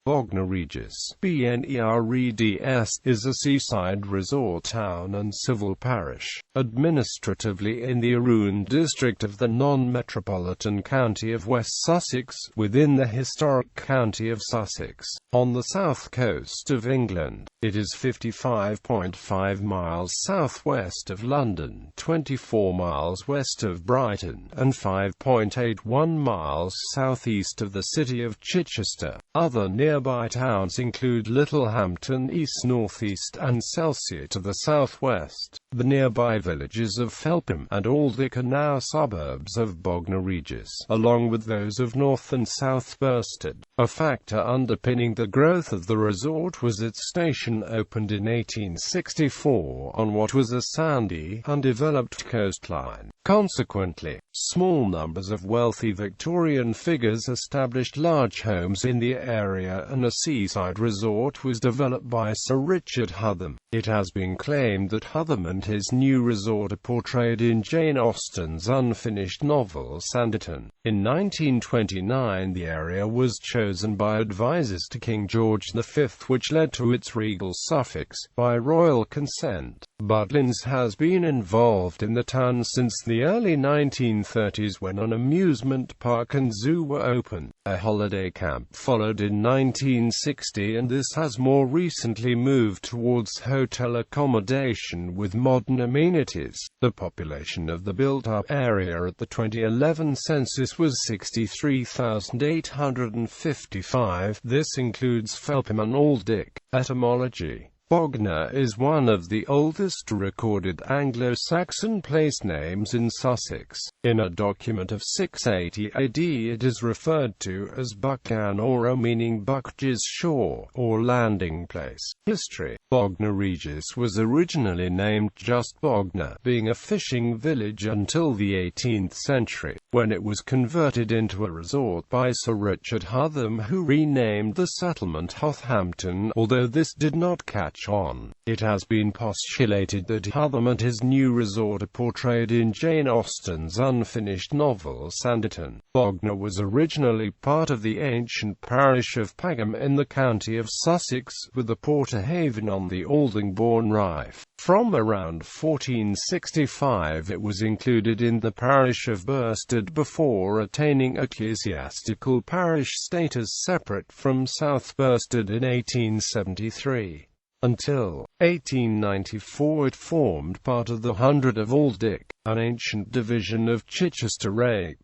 Bognor Regis (ʻBεɡnər) is a seaside resort town and civil parish, administratively in the Arun district of the non-metropolitan county of West Sussex, within the historic county of Sussex, on the south coast of England. It is 55.5 miles southwest of London, 24 miles west of Brighton, and 5.81 miles southeast of the city of Chichester. Other nearby towns include Littlehampton east northeast and Selsey to the southwest. The nearby villages of Felpham and Aldwick are now suburbs of Bognor Regis, along with those of North and South Bersted. A factor underpinning the growth of the resort was its station, opened in 1864 on what was a sandy, undeveloped coastline. Consequently, small numbers of wealthy Victorian figures established large homes in the area, and a seaside resort was developed by Sir Richard Hotham. It has been claimed that Hotham and his new resort are portrayed in Jane Austen's unfinished novel Sanditon. In 1929 the area was chosen by advisors to King George V, which led to its regal suffix, by royal consent. Butlins has been involved in the town since the early 1930s, when an amusement park and zoo were open. A holiday camp followed in 1960, and this has more recently moved towards hotel accommodation with modern amenities. The population of the built-up area at the 2011 census was 63,855. This includes Felpham and Aldwick. Etymology: Bognor is one of the oldest recorded Anglo-Saxon place names in Sussex. In a document of 680 AD it is referred to as ɓεɡnər, meaning Buck's shore, or landing place. History: Bognor Regis was originally named just Bognor, being a fishing village until the 18th century, when it was converted into a resort by Sir Richard Hotham, who renamed the settlement Hothampton, although this did not catch on. It has been postulated that Hotham and his new resort are portrayed in Jane Austen's unfinished novel Sanditon. Bognor was originally part of the ancient parish of Felpham in the county of Sussex, with a porter-haven on the Aldwick Rife. From around 1465 it was included in the parish of Bersted before attaining ecclesiastical parish status separate from South Bersted in 1873. Until 1894 it formed part of the hundred of Aldwick, an ancient division of Chichester.Other.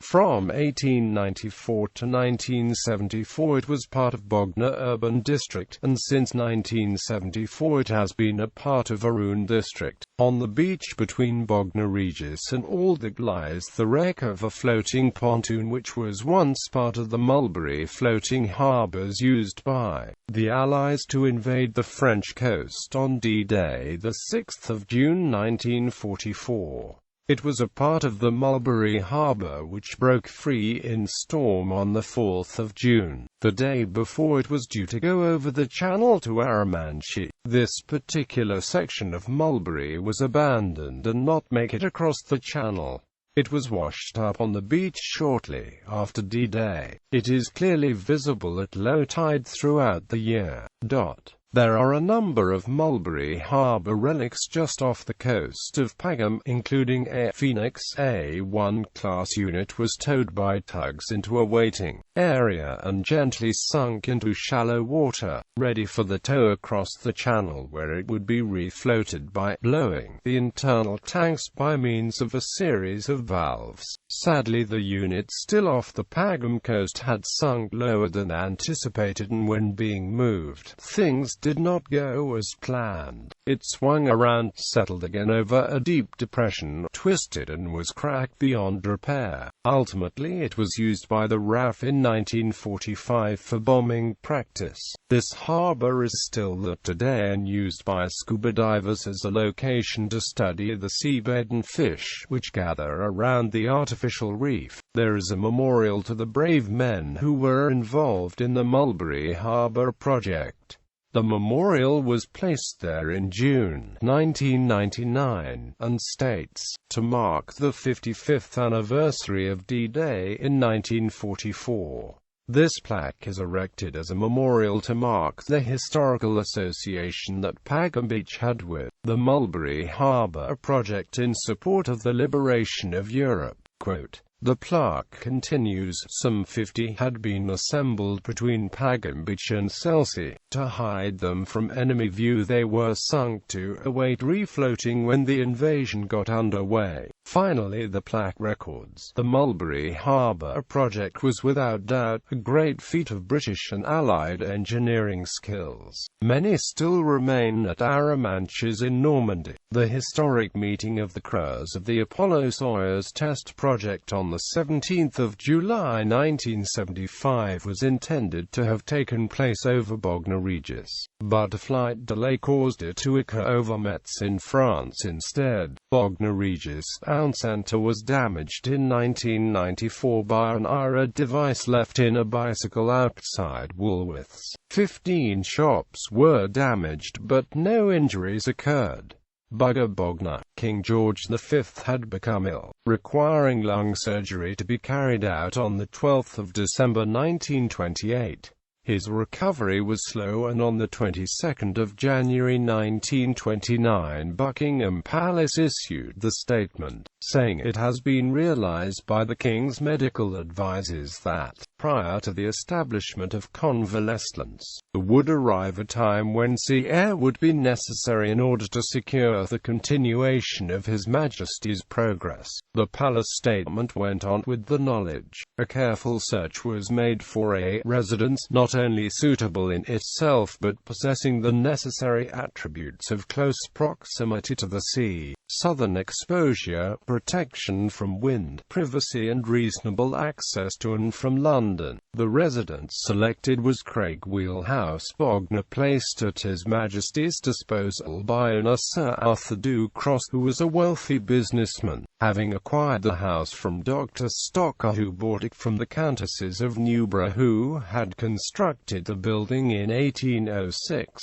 From 1894 to 1974 it was part of Bognor Urban District, and since 1974 it has been a part of Arun District. On the beach between Bognor Regis and Aldwick lies the wreck of a floating pontoon which was once part of the Mulberry floating harbours used by the Allies to invade the French coast on D-Day, the 6th of June 1944. It was a part of the Mulberry Harbour which broke free in storm on the 4th of June, the day before it was due to go over the channel to Arun. This particular section of Mulberry was abandoned and not make it across the channel. It was washed up on the beach shortly after D-Day. It is clearly visible at low tide throughout the year. There are a number of Mulberry Harbour relics just off the coast of Felpham, including a Phoenix A1 class unit was towed by tugs into a waiting area and gently sunk into shallow water, ready for the tow across the channel, where it would be refloated by blowing the internal tanks by means of a series of valves. Sadly, the unit still off the Felpham coast had sunk lower than anticipated, and when being moved, things did not go as planned. It swung around, settled again over a deep depression, twisted and was cracked beyond repair. Ultimately it was used by the RAF in 1945 for bombing practice. This harbour is still there today and used by scuba divers as a location to study the seabed and fish which gather around the artificial reef. There is a memorial to the brave men who were involved in the Mulberry Harbour project. The memorial was placed there in June 1999, and states, to mark the 55th anniversary of D-Day in 1944. This plaque is erected as a memorial to mark the historical association that Pagham Beach had with the Mulberry Harbour project in support of the liberation of Europe. Quote, the plaque continues, some 50 had been assembled between Pagham Beach and Selsey. To hide them from enemy view they were sunk to await refloating when the invasion got underway. Finally, the plaque records, the Mulberry Harbour project was without doubt a great feat of British and Allied engineering skills. Many still remain at Arromanches in Normandy. The historic meeting of the crews of the Apollo-Soyuz test project on the 17th of July 1975 was intended to have taken place over Bognor Regis, but a flight delay caused it to occur over Metz in France instead. Bognor Regis Town Centre was damaged in 1994 by an IRA device left in a bicycle outside Woolworths. 15 shops were damaged but no injuries occurred. Bognor, King George V had become ill, requiring lung surgery to be carried out on the 12th of December 1928. His recovery was slow, and on the 22nd of January 1929 Buckingham Palace issued the statement, saying it has been realized by the King's medical advisers that, prior to the establishment of convalescence, there would arrive a time when sea air would be necessary in order to secure the continuation of His Majesty's progress. The palace statement went on with the knowledge, a careful search was made for a residence not only suitable in itself but possessing the necessary attributes of close proximity to the sea, southern exposure, protection from wind, privacy and reasonable access to and from London. The residence selected was Craighwheel House, Bognor, placed at His Majesty's disposal by owner Sir Arthur Ducross, who was a wealthy businessman, having acquired the house from Dr. Stocker, who bought it from the Countesses of Newborough, who had constructed the building in 1806.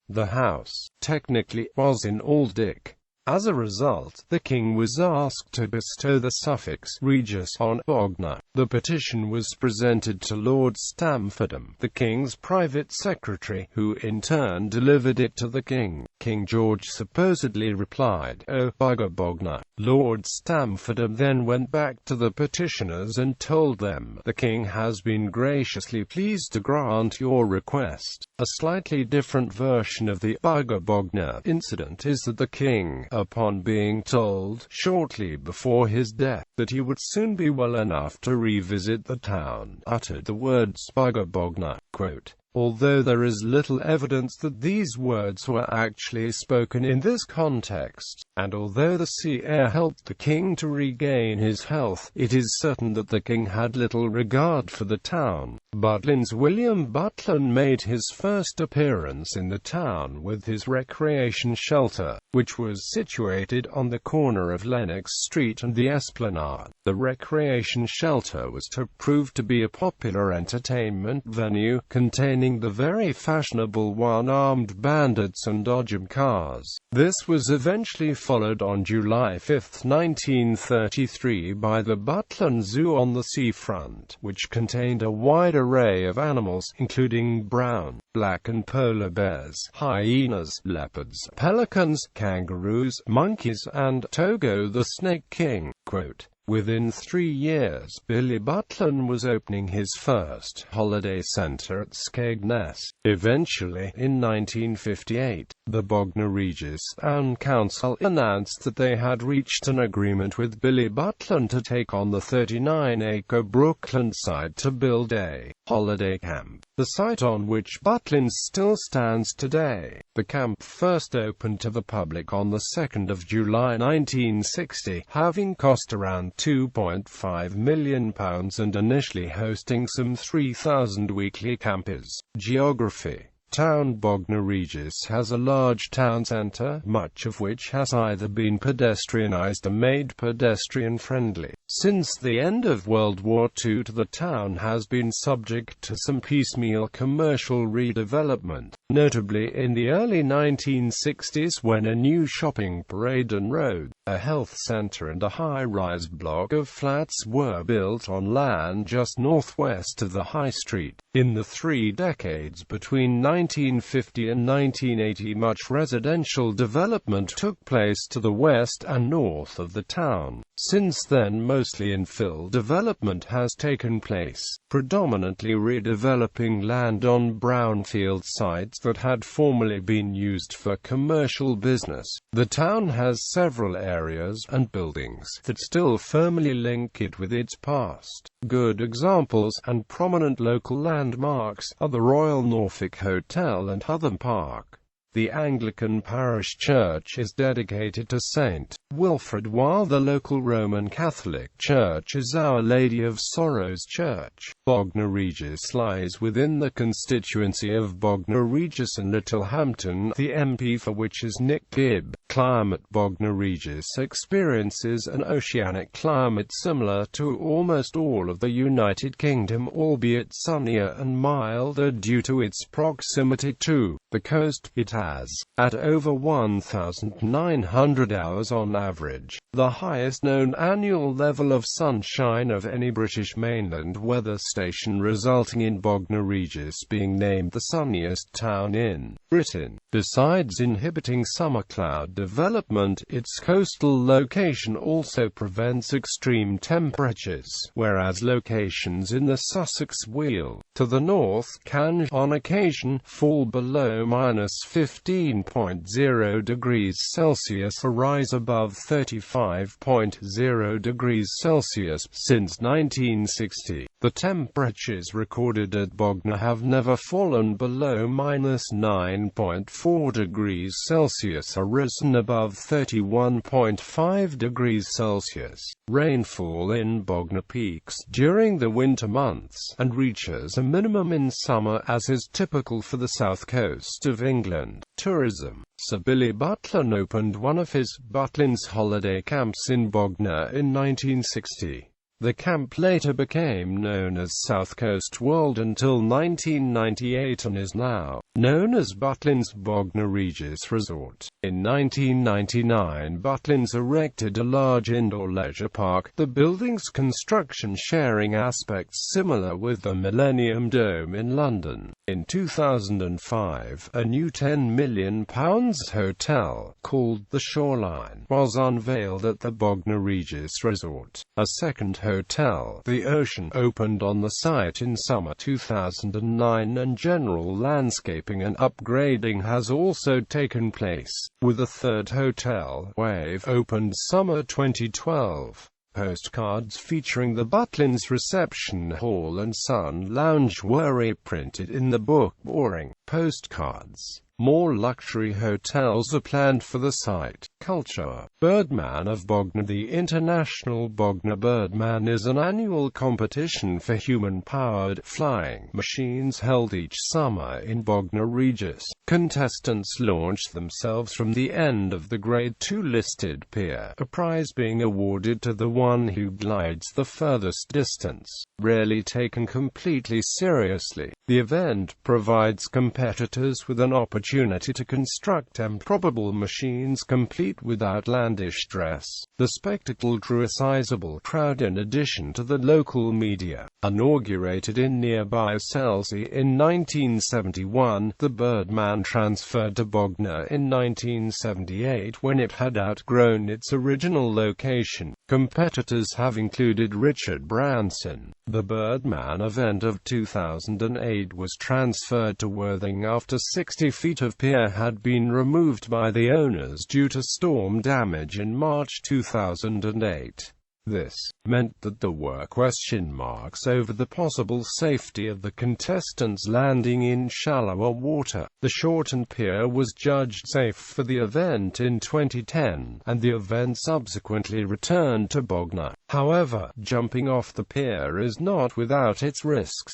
The house, technically, was in Aldwick. As a result, the King was asked to bestow the suffix Regis on Bognor. The petition was presented to Lord Stamfordham, the King's private secretary, who in turn delivered it to the King. King George supposedly replied, "Oh, bugger Bognor." Lord Stamfordham then went back to the petitioners and told them, "The King has been graciously pleased to grant your request." A slightly different version of the bugger Bognor incident is that the King, upon being told, shortly before his death, that he would soon be well enough to revisit the town, uttered the words bugger Bognor. Quote, although there is little evidence that these words were actually spoken in this context, and although the sea air helped the King to regain his health, it is certain that the King had little regard for the town. Butlins William Butlin made his first appearance in the town with his recreation shelter, which was situated on the corner of Lennox Street and the Esplanade. The recreation shelter was to prove to be a popular entertainment venue, containing the very fashionable one-armed bandits and dodgem cars. This was eventually followed on July 5, 1933 by the Butlin Zoo on the seafront, which contained a wide array of animals, including brown, black and polar bears, hyenas, leopards, pelicans, kangaroos, monkeys, and Togo the Snake King. Quote, within 3 years, Billy Butlin was opening his first holiday centre at Skegness. Eventually, in 1958, the Bognor Regis Town Council announced that they had reached an agreement with Billy Butlin to take on the 39-acre Brookland site to build a holiday camp, the site on which Butlins still stands today. The camp first opened to the public on the 2nd of July 1960, having cost around £2.5 million and initially hosting some 3,000 weekly campers. Geography. town Bognor Regis has a large town centre, much of which has either been pedestrianised or made pedestrian-friendly. Since the end of World War II, the town has been subject to some piecemeal commercial redevelopment, notably in the early 1960s when a new shopping parade and road, a health centre and a high-rise block of flats were built on land just northwest of the High Street. In the 3 decades between 1950 and 1980, much residential development took place to the west and north of the town. Since then, mostly infill development has taken place, predominantly redeveloping land on brownfield sites that had formerly been used for commercial business. The town has several areas and buildings that still firmly link it with its past. Good examples, and prominent local landmarks, are the Royal Norfolk Hotel and Hutton Park. The Anglican parish church is dedicated to St. Wilfrid, while the local Roman Catholic church is Our Lady of Sorrows Church. Bognor Regis lies within the constituency of Bognor Regis and Littlehampton, the MP for which is Nick Gibb. Climate: Bognor Regis experiences an oceanic climate similar to almost all of the United Kingdom, albeit sunnier and milder due to its proximity to the coast. It has, at over 1,900 hours on average, the highest known annual level of sunshine of any British mainland weather station, resulting in Bognor Regis being named the sunniest town in Britain. Besides inhibiting summer cloud development, its coastal location also prevents extreme temperatures, whereas locations in the Sussex Weald to the north can, on occasion, fall below -15.0 degrees Celsius or rise above 35.0 degrees Celsius. Since 1960, the temperatures recorded at Bognor have never fallen below -9.4 degrees Celsius or risen above 31.5 degrees Celsius. Rainfall in Bognor peaks during the winter months, and reaches a minimum in summer, as is typical for the south coast of England. Tourism: Sir Billy Butlin opened one of his Butlin's holiday camps in Bognor in 1960. The camp later became known as South Coast World until 1998 and is now known as Butlin's Bognor Regis Resort. In 1999, Butlins erected a large indoor leisure park, the building's construction sharing aspects similar with the Millennium Dome in London. In 2005, a new £10 million hotel, called the Shoreline, was unveiled at the Bognor Regis Resort. A second hotel, the Ocean, opened on the site in summer 2009, and general landscaping and upgrading has also taken place, with a third hotel, Wave, opened summer 2012. Postcards featuring the Butlins reception hall and Sun Lounge were reprinted in the book Boring Postcards. More luxury hotels are planned for the site. Culture: Birdman of Bognor. The International Bognor Birdman is an annual competition for human-powered flying machines held each summer in Bognor Regis. Contestants launch themselves from the end of the Grade 2 listed pier, a prize being awarded to the one who glides the furthest distance. Rarely taken completely seriously, the event provides competitors with an opportunity to construct improbable machines complete with outlandish dress. The spectacle drew a sizable crowd in addition to the local media. Inaugurated in nearby Selsey in 1971, the Birdman transferred to Bognor in 1978 when it had outgrown its original location. Competitors have included Richard Branson. The Birdman event of 2008 was transferred to Worthing after 60 feet of pier had been removed by the owners due to storm damage in March 2008. This meant that there were question marks over the possible safety of the contestants landing in shallower water. The shortened pier was judged safe for the event in 2010, and the event subsequently returned to Bognor. However, jumping off the pier is not without its risks.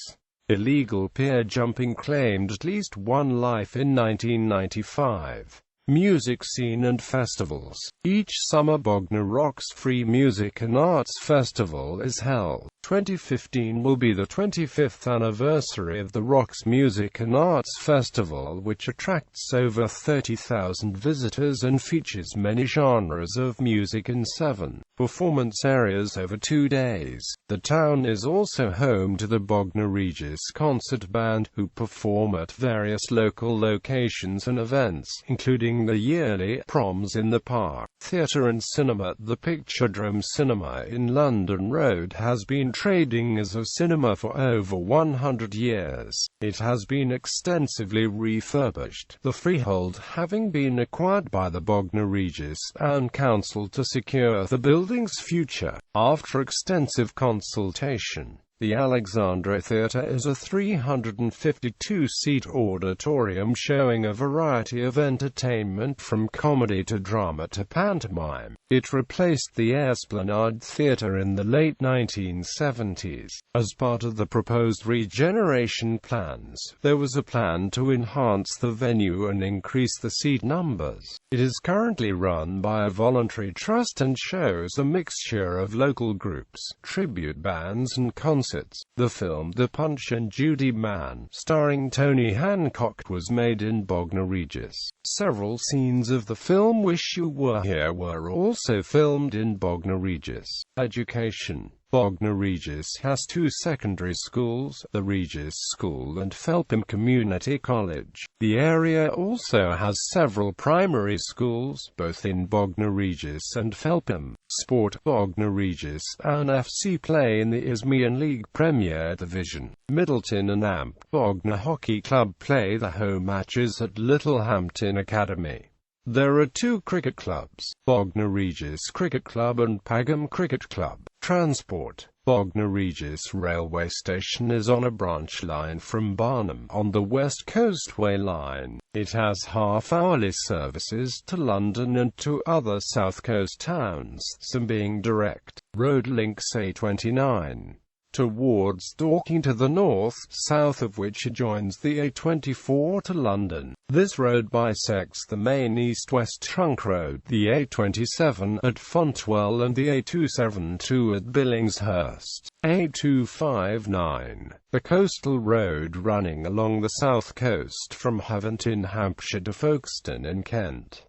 Illegal pier jumping claimed at least one life in 1995. Music scene and festivals. Each summer Bognor Rocks Free Music and Arts Festival is held. 2015 will be the 25th anniversary of the Rocks Music and Arts Festival, which attracts over 30,000 visitors and features many genres of music in 7 performance areas over 2 days. The town is also home to the Bognor Regis concert band, who perform at various local locations and events, including the yearly proms in the park. Theatre and cinema. The Picturedrome Cinema in London Road has been trading as a cinema for over 100 years. It has been extensively refurbished, the freehold having been acquired by the Bognor Regis and Council to secure the building's future. After extensive consultation, the Alexandra Theatre is a 352-seat auditorium showing a variety of entertainment from comedy to drama to pantomime. It replaced the Esplanade Theatre in the late 1970s. As part of the proposed regeneration plans, there was a plan to enhance the venue and increase the seat numbers. It is currently run by a voluntary trust and shows a mixture of local groups, tribute bands and concerts. The film The Punch and Judy Man, starring Tony Hancock, was made in Bognor Regis. Several scenes of the film Wish You Were Here were also filmed in Bognor Regis. Education. Bognor Regis has 2 secondary schools, the Regis School and Felpham Community College. The area also has several primary schools, both in Bognor Regis and Felpham. Sport. Bognor Regis and FC play in the Isthmian League Premier Division. Middleton and Amp Bognor Hockey Club play the home matches at Littlehampton Academy. There are 2 cricket clubs, Bognor Regis Cricket Club and Pagham Cricket Club. Transport. Bognor Regis railway station is on a branch line from Barnum on the West Coastway Line. It has half-hourly services to London and to other South Coast towns, some being direct. Road links A29 towards Dorking to the north, south of which it joins the A24 to London. This road bisects the main east-west trunk road, the A27 at Fontwell and the A272 at Billingshurst. A259, the coastal road running along the south coast from Havant in Hampshire to Folkestone in Kent.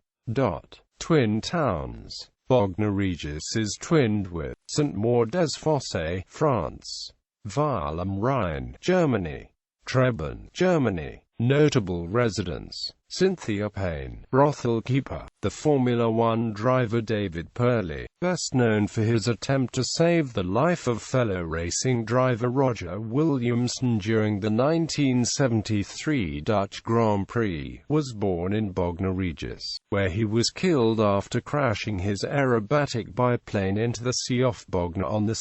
Twin towns. Bognor Regis is twinned with St. Maur-des-Fossés, France, Weil am Rhein, Germany, Trebon, Germany. Notable residents: Cynthia Payne, brothel keeper. The Formula One driver David Purley, best known for his attempt to save the life of fellow racing driver Roger Williamson during the 1973 Dutch Grand Prix, was born in Bognor Regis, where he was killed after crashing his aerobatic biplane into the sea off Bognor on 2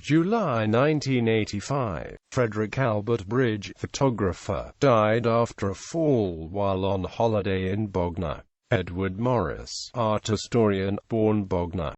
July 1985. Frederick Albert Bridge, photographer, died after a fall while on holiday in Bognor. Edward Morris, art historian, born Bognor.